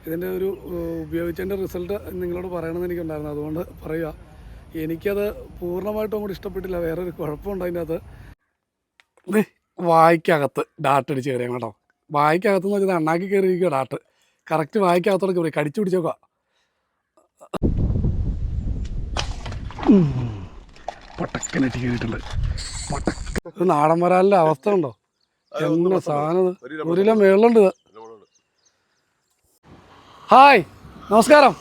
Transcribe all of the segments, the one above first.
ഇതിൻ്റെ ഒരു ഉപയോഗിച്ചതിൻ്റെ റിസൾട്ട് നിങ്ങളോട് പറയണമെന്ന് എനിക്കുണ്ടായിരുന്നു. അതുകൊണ്ട് പറയുക, എനിക്കത് പൂർണ്ണമായിട്ടും അങ്ങോട്ട് ഇഷ്ടപ്പെട്ടില്ല. വേറൊരു കുഴപ്പമുണ്ട് അതിൻ്റെ അകത്ത്. വായിക്കകത്ത് ഡാട്ട് അടിച്ച് കയറിയാൽ കേട്ടോ. വായിക്കകത്ത് എന്ന് വെച്ചാൽ അണ്ണാക്കി കയറിയിരിക്കുക ഡാട്ട്. കറക്റ്റ് വായിക്കകത്തോടെ കയറി കടിച്ചു പിടിച്ചേക്കുക. പൊട്ടക്കനറ്റി കയറിയിട്ടുണ്ട്. പൊട്ടക്ക് നാടൻ വരാലിൻ്റെ അവസ്ഥ ഉണ്ടോ? എന്ന സാധനം 1 കിലോ മേളുണ്ട് ഇത്. ഹായ്, നമസ്കാരം.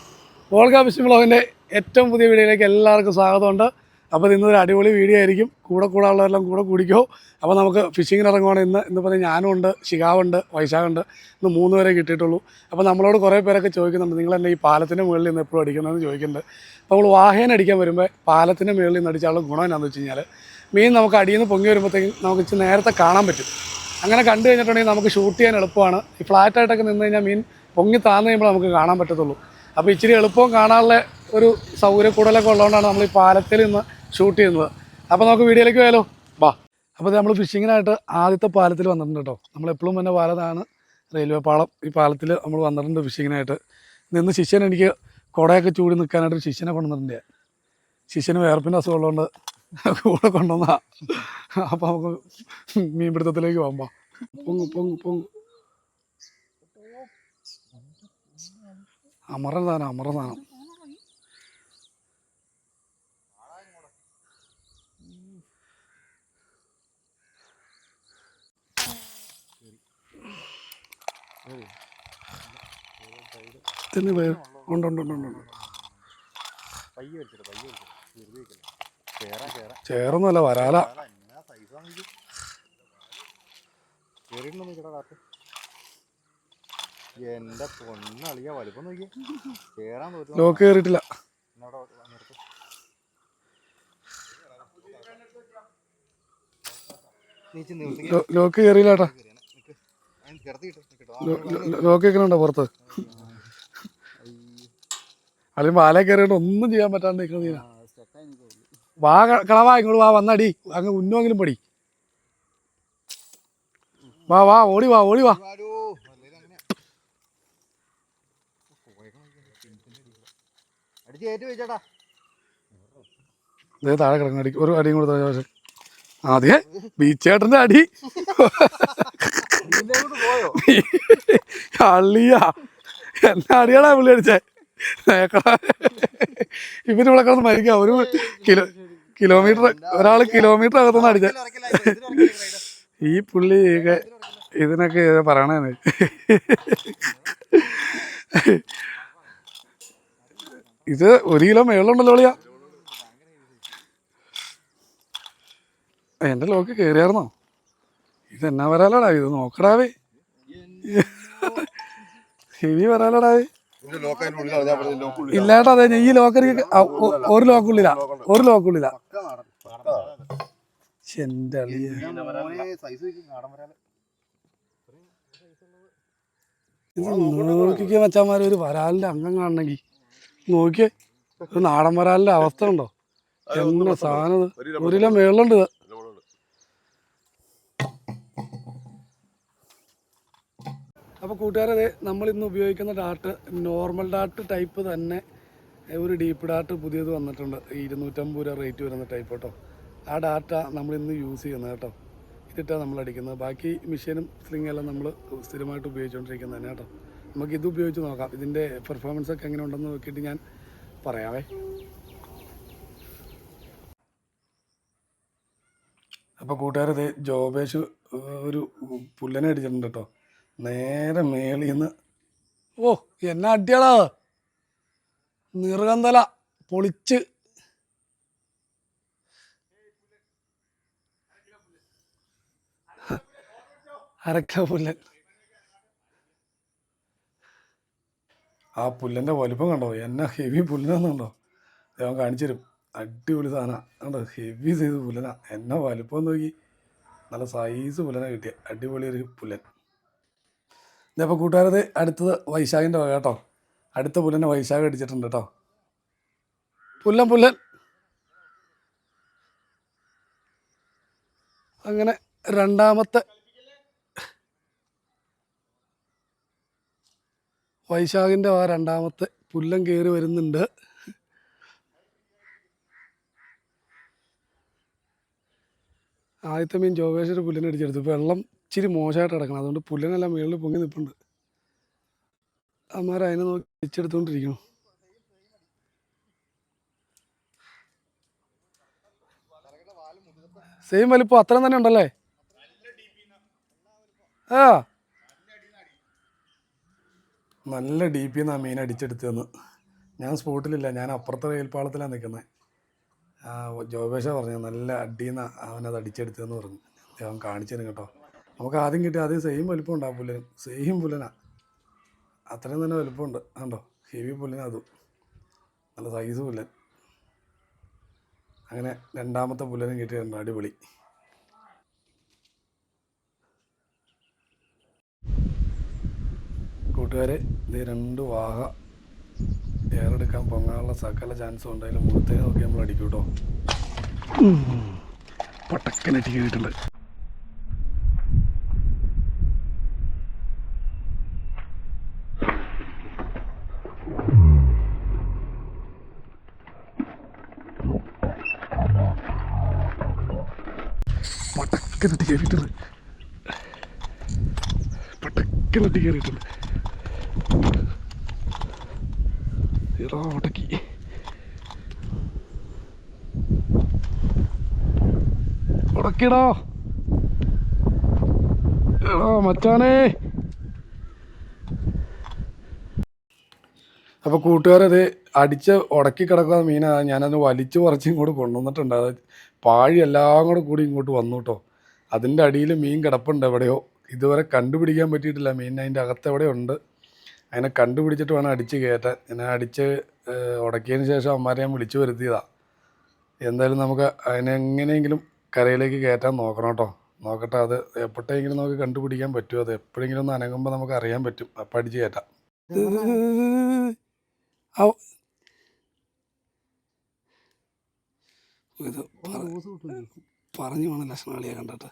വോൾഗ ഫിഷിംഗ് വ്ളോഗിൻ്റെ ഏറ്റവും പുതിയ വീഡിയോയിലേക്ക് എല്ലാവർക്കും സ്വാഗതമുണ്ട്. അപ്പോൾ ഇന്നൊരു അടിപൊളി വീഡിയോ ആയിരിക്കും. കൂടാനുള്ളവരെല്ലാം കൂടെ കൂടിക്കോ. അപ്പോൾ നമുക്ക് ഫിഷിങ്ങിന് ഇറങ്ങുവാണ്. ഇന്നിപ്പോൾ ഞാനും ഉണ്ട്, ഷിഹാവുണ്ട്, വൈശാഖുണ്ട്. ഇന്ന് 3 പേരെ കിട്ടിയിട്ടുള്ളൂ. അപ്പോൾ നമ്മളോട് കുറേ പേരൊക്കെ ചോദിക്കുന്നുണ്ട്, നിങ്ങൾ എന്നെ ഈ പാലത്തിൻ്റെ മുകളിൽ നിന്ന് എപ്പോഴും അടിക്കുന്നതെന്ന് ചോദിക്കുന്നുണ്ട്. അപ്പോൾ നമ്മൾ വാഹേന അടിക്കാൻ വരുമ്പോൾ പാലത്തിൻ്റെ മുകളിൽ നിന്ന് അടിച്ചാലുള്ള ഗുണം എന്നാന്ന് വെച്ച് കഴിഞ്ഞാൽ, മീൻ നമുക്ക് അടിയിൽ നിന്ന് പൊങ്ങി വരുമ്പോഴത്തേക്കും നമുക്ക് ഇച്ചിരി നേരത്തെ കാണാൻ പറ്റും. അങ്ങനെ കണ്ടു കഴിഞ്ഞിട്ടുണ്ടെങ്കിൽ നമുക്ക് ഷൂട്ട് ചെയ്യാൻ എളുപ്പമാണ്. ഈ ഫ്ലാറ്റായിട്ടൊക്കെ നിന്ന് കഴിഞ്ഞാൽ മീൻ പൊങ്ങി താന്ന് കഴിയുമ്പോൾ നമുക്ക് കാണാൻ പറ്റത്തുള്ളൂ. അപ്പോൾ ഇച്ചിരി എളുപ്പവും കാണാനുള്ള ഒരു സൗകര്യക്കൂടലൊക്കെ ഉള്ളതുകൊണ്ടാണ് നമ്മൾ ഈ പാലത്തിൽ നിന്ന് ഷൂട്ട് ചെയ്യുന്നത്. അപ്പോൾ നമുക്ക് വീഡിയോയിലേക്ക് പോയാലോ, വാ. അപ്പോൾ നമ്മൾ ഫിഷിങ്ങിനായിട്ട് ആദ്യത്തെ പാലത്തിൽ വന്നിട്ടുണ്ട് കേട്ടോ. നമ്മളെപ്പോഴും തന്നെ പാലത്താണ് റെയിൽവേ പാളം. ഈ പാലത്തിൽ നമ്മൾ വന്നിട്ടുണ്ട് ഫിഷിങ്ങിനായിട്ട്. നിന്ന് ശിഷ്യൻ എനിക്ക് കുടയൊക്കെ ചൂടി നിൽക്കാനായിട്ട് ശിഷ്യനെ കൊണ്ടുവന്നിട്ടുണ്ട്. ശിഷ്യന് വേർപ്പിൻ്റെ അസുഖമുള്ളതുകൊണ്ട് കൂടെ കൊണ്ടുവന്നാ. അപ്പോൾ നമുക്ക് മീൻപിടുത്തത്തിലേക്ക് പോകുമ്പോൾ പൊങ്ങ് അമറൻ സാധനം. ചേർന്നല്ല വരാല. എന്റെ പൊന്നളിയ വലിപ്പം നോക്കി ലോക്ക് കയറിയിട്ടില്ല. ലോക്ക് കയറിയില്ല ചേട്ടാ. ലോക്ക് വെക്കണുണ്ടോ പുറത്ത്? അല്ലെങ്കിൽ വാല കയറിയിട്ട് ഒന്നും ചെയ്യാൻ പറ്റാണ്ട് നിൽക്കുന്നത് നീന. വാ കളവാ, ഇങ്ങോട്ട് വാ, വന്നടി. അങ്ങ് ഉന്നുവെങ്കിലും പടി. വാ ഓടി വാ. താഴെ കിടക്കുന്ന അടി, ഒരു അടിയും കൊടുത്ത. പക്ഷെ ആദ്യേ ബീച്ചേട്ടന്റെ അടി കള്ളിയാ. എന്നാ അടിയാടാ പുള്ളി അടിച്ചേ. ഇവന് ഇവിടെ കിടന്ന് മരിക്കാം. ഒരു കിലോമീറ്റർ ഒരാള് കിലോമീറ്റർ അകത്തുനിന്ന് അടിച്ചേ. ഈ പുള്ളി ഇതിനൊക്കെ പറയണേന്ന്. ഇത് 1 കിലോ മേളുണ്ടല്ലോ വിളിയാ. എൻ്റെ ലോക്ക് കയറിയായിരുന്നോ? ഇതെന്നാ വരാലടാ ഇത്, നോക്കടാവേ. ഹെവി വരാലടാവേ. ഇല്ലാട്ടാ, അതെ ഈ ലോക്കറിക്ക് ഒരു ലോക്കുള്ളില്ല. എന്റെ അളിയ നോക്കിക്കേ മച്ചാന്മാരെ, ഒരു വരാലിന്റെ അംഗം കാണണമെങ്കിൽ നോക്കിയേ. ഒരു നാടൻ വരാലിന്റെ അവസ്ഥ ഉണ്ടോ? എന്ന സാധനം 1 കിലോ മേളുണ്ട് ഇത്. അപ്പോൾ കൂട്ടുകാരെ, നമ്മളിന്ന് ഉപയോഗിക്കുന്ന ഡാട്ട് നോർമൽ ഡാട്ട് ടൈപ്പ് തന്നെ. ഒരു ഡീപ്പ് ഡാട്ട് പുതിയത് വന്നിട്ടുണ്ട്. 250 രൂപ റേറ്റ് വരുന്ന ടൈപ്പ് കേട്ടോ. ആ ഡാറ്റ നമ്മളിന്ന് യൂസ് ചെയ്യുന്നത് കേട്ടോ. ഇതിട്ടാണ് നമ്മൾ അടിക്കുന്നത്. ബാക്കി മെഷീനും സ്ലിങ്ങെല്ലാം നമ്മൾ സ്ഥിരമായിട്ട് ഉപയോഗിച്ചുകൊണ്ടിരിക്കുന്നത് തന്നെ കേട്ടോ. നമുക്ക് ഇത് ഉപയോഗിച്ച് നോക്കാം. ഇതിൻ്റെ പെർഫോമൻസ് ഒക്കെ എങ്ങനെ ഉണ്ടെന്ന് നോക്കിയിട്ട് ഞാൻ പറയാവേ. അപ്പോൾ കൂട്ടുകാരെ, ജോബേഷ് ഒരു പുല്ലനെ അടിച്ചിട്ടുണ്ട് കേട്ടോ. നേരെ മേളിൽ നിന്ന്. ഓ, എന്നാ അടിയാടാ, നിറുകന്തല പൊളിച്ച്. അരക്കിലോ പുല്ലൻ. ആ പുല്ലൻ്റെ വലിപ്പം കണ്ടോ? എന്നാ ഹെവി പുല്ലനാന്നുണ്ടോ? ഞാൻ കാണിച്ചു തരും. അടിപൊളി സാധനം കണ്ടോ, ഹെവി സൈസ് പുല്ലനാ. എന്നാ വലിപ്പം നോക്കി. നല്ല സൈസ് പുല്ലനാ കിട്ടിയ. അടിപൊളി ഒരു പുല്ലൻ. ഇതപ്പോൾ കൂട്ടുകാരത് അടുത്തത് വൈശാഖിൻ്റെ വക കേട്ടോ. അടുത്ത പുല്ലനെ വൈശാഖ് അടിച്ചിട്ടുണ്ട് കേട്ടോ. പുല്ലൻ അങ്ങനെ രണ്ടാമത്തെ വൈശാഖിൻ്റെ ആ രണ്ടാമത്തെ പുല്ലൻ കയറി വരുന്നുണ്ട്. ആദ്യത്തെ മീൻ ജോഗേശ്വര പുല്ലിനെ അടിച്ചെടുത്തു. ഇപ്പോൾ വെള്ളം ഇച്ചിരി മോശമായിട്ട് കിടക്കണം, അതുകൊണ്ട് പുല്ലനെല്ലാം മുകളിൽ പൊങ്ങി നിൽപ്പുണ്ട്. അമ്മമാർ അതിനെ നോക്കി അടിച്ചെടുത്തുകൊണ്ടിരിക്കണം. സെയിം വലിപ്പം അത്രയും തന്നെ ഉണ്ടല്ലേ? ആ നല്ല ഡീപ്പിൽ മീൻ അടിച്ചെടുത്തതെന്ന്. ഞാൻ സ്പോട്ടിലില്ല, ഞാൻ അപ്പുറത്തെ റെയിൽപ്പാളത്തിലാണ് നിൽക്കുന്നത്. ജോബേഷ പറഞ്ഞു നല്ല അടിയെന്ന് അവനത് അടിച്ചെടുത്തതെന്ന് പറഞ്ഞു. അവൻ കാണിച്ചു തരും കേട്ടോ. നമുക്ക് ആദ്യം കിട്ടി ആദ്യം സെയിം വലിപ്പം ഉണ്ടാകും പുല്ലനും. സെയിം പുല്ലനാ, അത്രയും തന്നെ വലിപ്പമുണ്ട്. കണ്ടോ, ഹെവി പുല്ലനാ അതും, നല്ല സൈസ് പുല്ലൻ. അങ്ങനെ രണ്ടാമത്തെ പുല്ലനും കിട്ടിയിട്ടുണ്ട്, അടിപൊളി. കൂട്ടുകാരെ, ഇത് 2 വാഹ ഏറെടുക്കാൻ പൊങ്ങാനുള്ള സകല ചാൻസും ഉണ്ടായാലും മുഖത്തേ നോക്കി നമ്മൾ അടിക്കും കേട്ടോ. പട്ടക്കനറ്റി കയറിയിട്ടുണ്ട്. പട്ടക്കനറ്റി കയറിയിട്ടുണ്ട്. പട്ടക്കനറ്റി കയറിയിട്ടുണ്ട്. ഉടക്കി ഉടക്കിടാ എടാ മച്ചാനേ. അപ്പോൾ കൂട്ടുകാരത് അടിച്ച് ഉടക്കി കിടക്കുന്ന മീനാണ്. ഞാനത് വലിച്ചു പറിച്ച് ഇങ്ങോട്ട് കൊണ്ടുവന്നിട്ടുണ്ട്. അത് പാഴി എല്ലാം കൂടി ഇങ്ങോട്ട് വന്നു കേട്ടോ. അതിൻ്റെ അടിയിൽ മീൻ കിടപ്പുണ്ട് എവിടെയോ. ഇതുവരെ കണ്ടുപിടിക്കാൻ പറ്റിയിട്ടില്ല. മീൻ അതിൻ്റെ അകത്ത് എവിടെയോ ഉണ്ട്. അതിനെ കണ്ടുപിടിച്ചിട്ട് വേണം അടിച്ച് കയറ്റാൻ. ഞാൻ അടിച്ച് ഉടക്കിയതിന് ശേഷം അമ്മമാരെ ഞാൻ വിളിച്ചു വരുത്തിയതാണ്. എന്തായാലും നമുക്ക് അതിനെ എങ്ങനെയെങ്കിലും കരയിലേക്ക് കയറ്റാൻ നോക്കണം കേട്ടോ. നോക്കട്ടെ, അത് എപ്പോഴെങ്കിലും നമുക്ക് കണ്ടുപിടിക്കാൻ പറ്റുമോ. അത് എപ്പോഴെങ്കിലും ഒന്ന് അനങ്ങുമ്പോൾ നമുക്ക് അറിയാൻ പറ്റും. അപ്പം അടിച്ച് കയറ്റാം. ഇത് പറഞ്ഞു വേണം ലക്ഷണാളിയെ കണ്ടിട്ട്.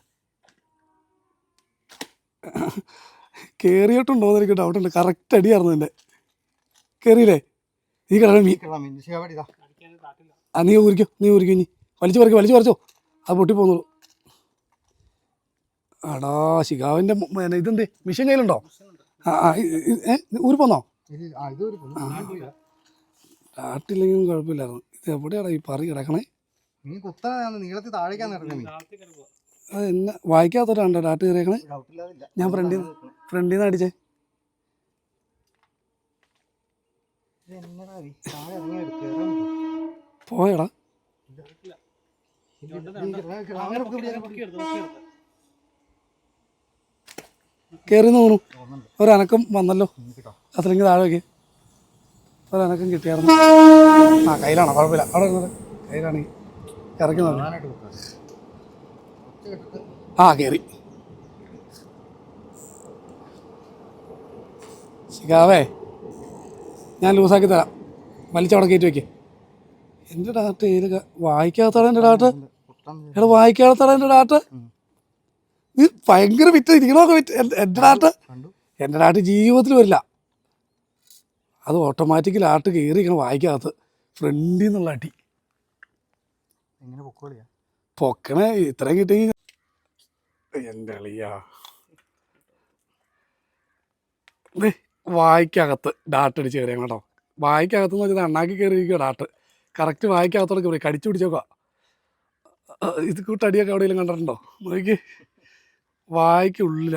കയറിയിട്ടുണ്ടോന്ന് എനിക്ക് ഡൗട്ടുണ്ട്. കറക്റ്റ് അടിയായിരുന്നു എൻ്റെ. കയറിയില്ലേ? നീ കിടക്കണം മീൻ. നീ ഊരിക്കോ ഇനി വലിച്ചു പറിച്ചോ. അത് പൊട്ടിപ്പോന്നുള്ളൂ. ആടാ ശിഖാവിൻ്റെ ഇതെന്തേ മിഷൻ കയ്യിലുണ്ടോ? ഊരി പോന്നോ? കാട്ടില്ലെങ്കിലും കുഴപ്പമില്ലായിരുന്നു. ഇത് എവിടെയാടാ ഈ പറി കിടക്കണേ? അത് എന്നെ വായിക്കാത്തോണ്ടാ ഡാട്ട് കയറിയേക്കണേ. ഞാൻ ഫ്രണ്ടിൽ നിന്ന് അടിച്ചേ. പോയടാ. കയറി തോന്നു. ഒരനക്കം വന്നല്ലോ. അത്രയെങ്കിൽ താഴെ വയ്ക്കേ. ഒരനക്കം കിട്ടിയായിരുന്നു. ആ കയ്യിലാണോ? കുഴപ്പമില്ല. അവിടെ ഇരുന്നത് കയ്യിലാണെങ്കിൽ ഇറക്കി നോക്കാം. ആ കയറി. ശിഖാവേ, ഞാൻ ലൂസാക്കി തരാം. വലിച്ചവിടെ കയറ്റി വയ്ക്കേ. എൻ്റെ ഡാട്ട് ഏത് വായിക്കാത്തടാ? എൻ്റെ ഡാട്ട് എടാ വായിക്കാത്തടാ എൻ്റെ ഡാട്ട്. ഇത് ഭയങ്കര വിറ്റ് ഇരിക്കണമൊക്കെ വിറ്റ്. എൻ്റെ ഡാട്ട് ജീവിതത്തിൽ വരില്ല. അത് ഓട്ടോമാറ്റിക്കലി ആട്ട് കയറിയിരിക്കണം വായിക്കകത്ത്. ഫ്രണ്ടിൽ നിന്നുള്ള അടി പൊക്കണേ. ഇത്രയും കിട്ടിയെങ്കിൽ എൻ്റെ അളിയാ. വായിക്കകത്ത് ഡാട്ട് അടിച്ച് കയറിയാൽ കേട്ടോ. വായിക്കകത്ത് എന്ന് വെച്ചാൽ അണ്ണാക്കി കയറിയിരിക്കുക ഡാട്ട്. കറക്റ്റ് വായിക്കകത്തോടെ കയറി കടിച്ചു പിടിച്ചോക്കുക. ഇത് കൂട്ടടിയൊക്കെ എവിടെയെങ്കിലും കണ്ടിട്ടുണ്ടോ? നോക്കി വായിക്കുള്ളിൽ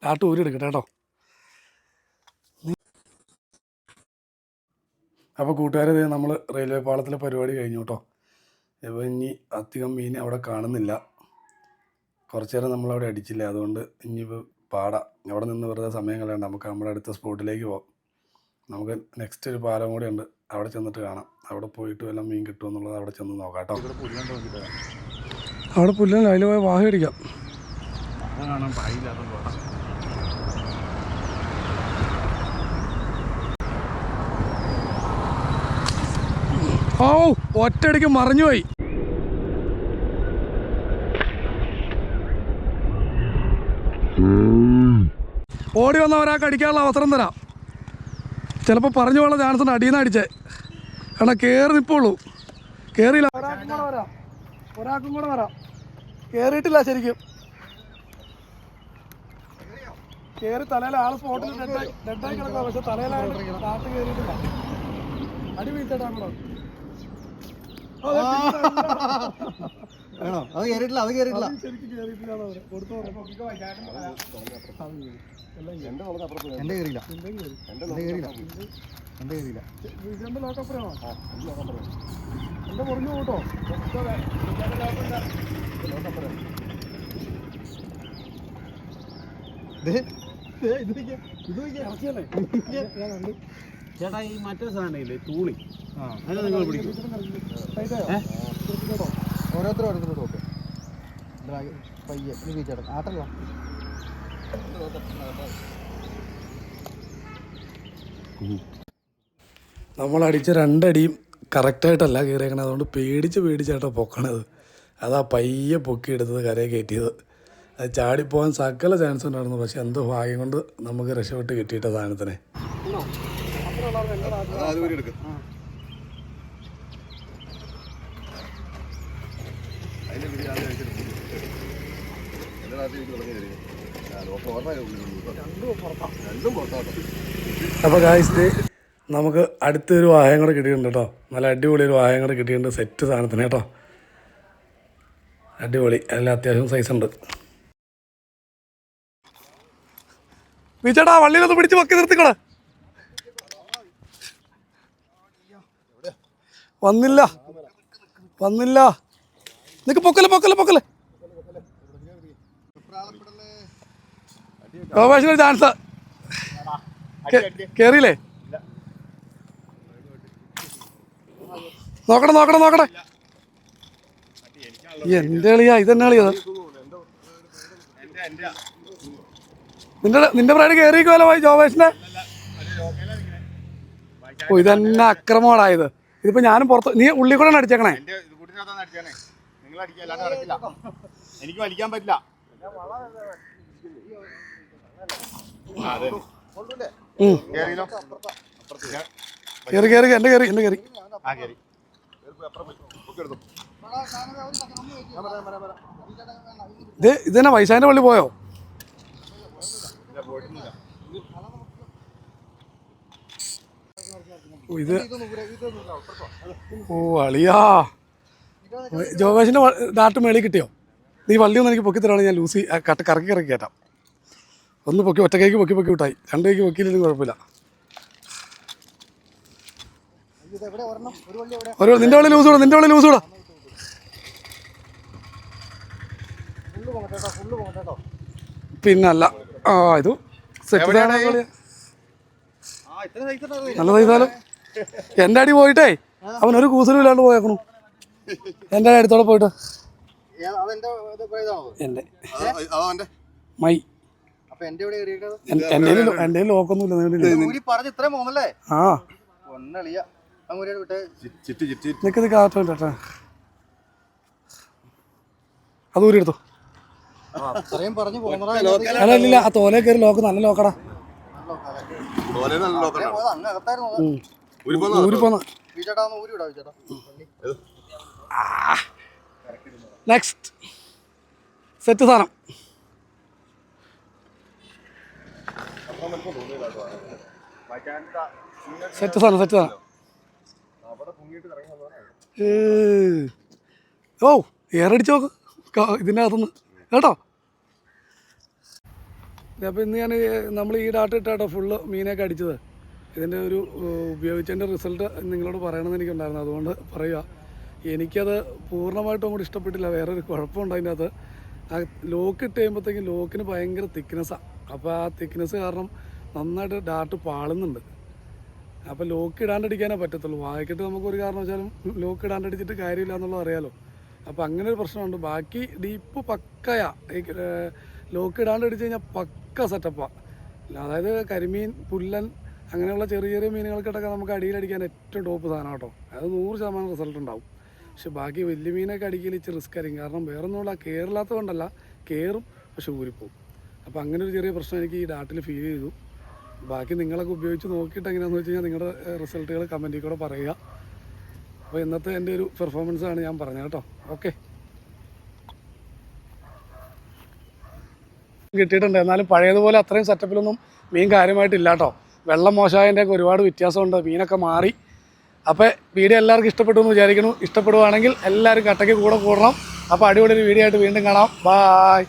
ഡാട്ട് ഊരി എടുക്കട്ടെ കേട്ടോ. അപ്പോൾ കൂട്ടുകാരെ, നമ്മൾ റെയിൽവേ പാളത്തിലെ പരിപാടി കഴിഞ്ഞു കേട്ടോ. ഇപ്പോൾ ഇനി അധികം മീൻ അവിടെ കാണുന്നില്ല. കുറച്ച് നേരം നമ്മളവിടെ അടിച്ചില്ല, അതുകൊണ്ട് ഇനിയിപ്പോൾ പാടാം. അവിടെ നിന്ന് വെറുതെ സമയം കളയണ്ട. നമുക്ക് നമ്മുടെ അടുത്ത സ്പോട്ടിലേക്ക് പോകാം. നമുക്ക് നെക്സ്റ്റ് ഒരു പാലം കൂടെ ഉണ്ട്, അവിടെ ചെന്നിട്ട് കാണാം. അവിടെ പോയിട്ട് വല്ല മീൻ കിട്ടുമെന്നുള്ളത് അവിടെ ചെന്ന് നോക്കാം കേട്ടോ. അവിടെ പുല്ലല്ല, അതിൽ പോയി വാഹ അടിക്കാം. ഓ ഒറ്റയടിക്ക് മറിഞ്ഞുപോയി. ഓടി വന്ന ഒരാൾക്ക് അടിക്കാനുള്ള അവസരം തരാം. ചിലപ്പോൾ പറഞ്ഞു പോകാനുള്ള ചാൻസ് ഉണ്ട്. അടിയിൽ നിന്ന് അടിച്ചേ കാരണം കയറി നിൽപ്പുള്ളൂ. കയറിയില്ല. ഒരാൾക്കും കൂടെ വരാം. കയറിയിട്ടില്ല ശരിക്കും. കയറി തലയിൽ ആൾ സ്പോട്ടിൽ ഡെഡായി കിടക്കുക. പക്ഷെ തലയിലായിട്ട് കാറ്റ് കയറിയിട്ടില്ല. അടി വീഴ്ചേട്ടാ കൂടെ. അത് കേറിയിട്ടില്ല. ശരിക്കും കയറിയിട്ടില്ല. കൊടുത്തു എന്റെ കേറിയില്ല. വിജയന്റെ ലോക്കപ്പുറയാണോ? എന്റെ മുറിഞ്ഞു പോട്ടോ. ചേട്ടാ ഈ മറ്റേ സാധനം ഇല്ലേ തൂളി, അതിനെ നിങ്ങൾ പിടിക്കും. ഓരോരുത്തരും നോക്ക്. പയ്യെ ചേട്ടാ ആട്ടല്ല. നമ്മളടിച്ച രണ്ടടിയും കറക്റ്റായിട്ടല്ല കയറിയേക്കണത്. അതുകൊണ്ട് പേടിച്ചാട്ടോ പൊക്കണത്. അതാ പയ്യെ പൊക്കിയെടുത്തത് കരയെ കയറ്റിയത്. അത് ചാടിപ്പോകാൻ സകല ചാൻസ് ഉണ്ടായിരുന്നു. പക്ഷെ എന്തോ ഭാഗ്യം കൊണ്ട് നമുക്ക് രക്ഷപ്പെട്ട് കിട്ടിയിട്ട സാധനത്തിനെ. അപ്പോൾ ഗായ്സ് നമുക്ക് അടുത്തൊരു വാഹനം കൂടെ കിട്ടിയിട്ടുണ്ട് കേട്ടോ. നല്ല അടിപൊളി ഒരു വാഹനം കൂടെ കിട്ടിയിട്ടുണ്ട്. സെറ്റ് സാധനത്തിന് കേട്ടോ. അടിപൊളി. എല്ലാം അത്യാവശ്യം സൈസ് ഉണ്ട്. വിചേട്ടാ വള്ളിയിലൊന്ന് പിടിച്ച് പൊക്കി നിർത്തിക്കോളെ. വന്നില്ല. നിനക്ക് പൊക്കല്ലേ. ഗോപാഷിനൊരു ചാൻസ്. കേറിയില്ലേ? നോക്കട്ടെ. എന്റെ കളിയാ ഇതെന്നെ കളിയത്. നിന്റെ പ്രായം കയറിക്കുമല്ലോ ജോബേഷിനെ. ഓ ഇതെന്നെ അക്രമോടായത്. ഇതിപ്പോ ഞാനും പുറത്ത്. നീ ഉള്ളി കൂടെ അടിച്ചേക്കണേ. എനിക്ക് വലിക്കാൻ പറ്റില്ല. കേറി എന്റെ കേറി. ഇതെന്നെ വൈശാന്റെ പള്ളി പോയോ? ഇത് ഓ അളിയാ. ജോബേഷിന്റെ ഡാട്ട് മേളിൽ കിട്ടിയോ? നീ വള്ളി ഒന്ന് എനിക്ക് പൊക്കി തരാണെങ്കിൽ ഞാൻ ലൂസി കറക്കി കയറ്റാം. ഒന്ന് പൊക്കി ഒറ്റ കൈക്ക് പൊക്കി വിട്ടായി. 2 കൈക്ക് പൊക്കിയില്ലെങ്കിൽ കുഴപ്പമില്ല. നിന്റെ വള്ളി ലൂസ് കൂടാ. പിന്നല്ല ഇത് സെറ്റ് നല്ല സൈസാലോ. എൻ്റെ അടി പോയിട്ടേ അവൻ ഒരു കൂസലും ഇല്ലാണ്ട് പോയേക്കണു. എൻ്റെ അടുത്തോടെ പോയിട്ട് എൻ്റെ മൈ എൻ്റെ ലോക്കൊന്നുമില്ല. ആ നിനക്കിത് കാറ്റോട്ടെ. അത് ഊരിയെടുത്തോ. അല്ല ആ തോലെ കയറി ലോക്ക് നല്ല ലോക്കടാ. നെക്സ്റ്റ് സെറ്റ് സാധനം. ഓ ഏറടിച്ച് നോക്ക് ഇതിൻ്റെ അകത്തുനിന്ന് കേട്ടോ. അപ്പോൾ ഇന്ന് നമ്മൾ ഈ ഡാറ്റ ഇട്ടാട്ടോ ഫുള്ള് മീനൊക്കെ അടിച്ചത്. ഇതിൻ്റെ ഒരു ഉപയോഗിച്ചതിൻ്റെ റിസൾട്ട് നിങ്ങളോട് പറയണമെന്ന് എനിക്കുണ്ടായിരുന്നു. അതുകൊണ്ട് പറയുക. എനിക്കത് പൂർണ്ണമായിട്ടും അങ്ങോട്ട് ഇഷ്ടപ്പെട്ടില്ല. വേറൊരു കുഴപ്പമുണ്ട് അതിൻ്റെ അകത്ത്. ആ ലോക്ക് ഇട്ട് കഴിയുമ്പോഴത്തേക്കും ലോക്കിന് ഭയങ്കര തിക്നെസ്സാണ്. അപ്പോൾ ആ തിക്നെസ് കാരണം നന്നായിട്ട് ഡാറ്റ് പാളുന്നുണ്ട്. അപ്പോൾ ലോക്ക് ഇടാണ്ടടിക്കാനേ പറ്റത്തുള്ളൂ. വായിക്കിട്ട് നമുക്കൊരു കാരണവശാലും ലോക്ക് ഇടാണ്ടടിച്ചിട്ട് കാര്യമില്ല എന്നുള്ളത് അറിയാലോ. അപ്പോൾ അങ്ങനെ ഒരു പ്രശ്നമുണ്ട്. ബാക്കി ഡീപ്പ് പക്കയാ. ഈ ലോക്ക് ഇടാണ്ടടിച്ച് കഴിഞ്ഞാൽ പക്ക സെറ്റപ്പാണ്. അതായത് കരിമീൻ, പുല്ലൻ അങ്ങനെയുള്ള ചെറിയ മീനുകൾക്കിട്ടൊക്കെ നമുക്ക് അടിയിലടിക്കാൻ ഏറ്റവും ടോപ്പ് സാധനം കേട്ടോ. അത് 100% റിസൾട്ട് ഉണ്ടാവും. പക്ഷെ ബാക്കി വലിയ മീനൊക്കെ അടിക്കൽ ഇച്ചിരി റിസ്ക് ആയിരിക്കും. കാരണം വേറെ ഒന്നുമില്ല, കയറില്ലാത്തത് കൊണ്ടല്ല, കയറും പക്ഷെ ഊരിപ്പോവും. അപ്പോൾ അങ്ങനെ ഒരു ചെറിയ പ്രശ്നം എനിക്ക് ഈ ഡാട്ടിൽ ഫീൽ ചെയ്തു. ബാക്കി നിങ്ങളൊക്കെ ഉപയോഗിച്ച് നോക്കിയിട്ട് എങ്ങനെയാണെന്ന് വെച്ച് കഴിഞ്ഞാൽ നിങ്ങളുടെ റിസൾട്ടുകൾ കമൻറ്റിൽ കൂടെ പറയുക. അപ്പോൾ ഇന്നത്തെ എൻ്റെ ഒരു പെർഫോമൻസാണ് ഞാൻ പറഞ്ഞത് കേട്ടോ. ഓക്കെ, കിട്ടിയിട്ടുണ്ട്. എന്നാലും പഴയതുപോലെ അത്രയും സെറ്റപ്പിലൊന്നും മീൻ കാര്യമായിട്ടില്ല കേട്ടോ. വെള്ളം മോശമായതിൻ്റെയൊക്കെ ഒരുപാട് വ്യത്യാസമുണ്ട്, മീനൊക്കെ മാറി. അപ്പോൾ വീഡിയോ എല്ലാവർക്കും ഇഷ്ടപ്പെട്ടു എന്ന് വിചാരിക്കുന്നു. ഇഷ്ടപ്പെടുവാണെങ്കിൽ എല്ലാവരും കട്ടയ്ക്ക് കൂടെ കൂടണം. അപ്പോൾ അടിപൊളി ഒരു വീഡിയോ ആയിട്ട് വീണ്ടും കാണാം. ബായ്.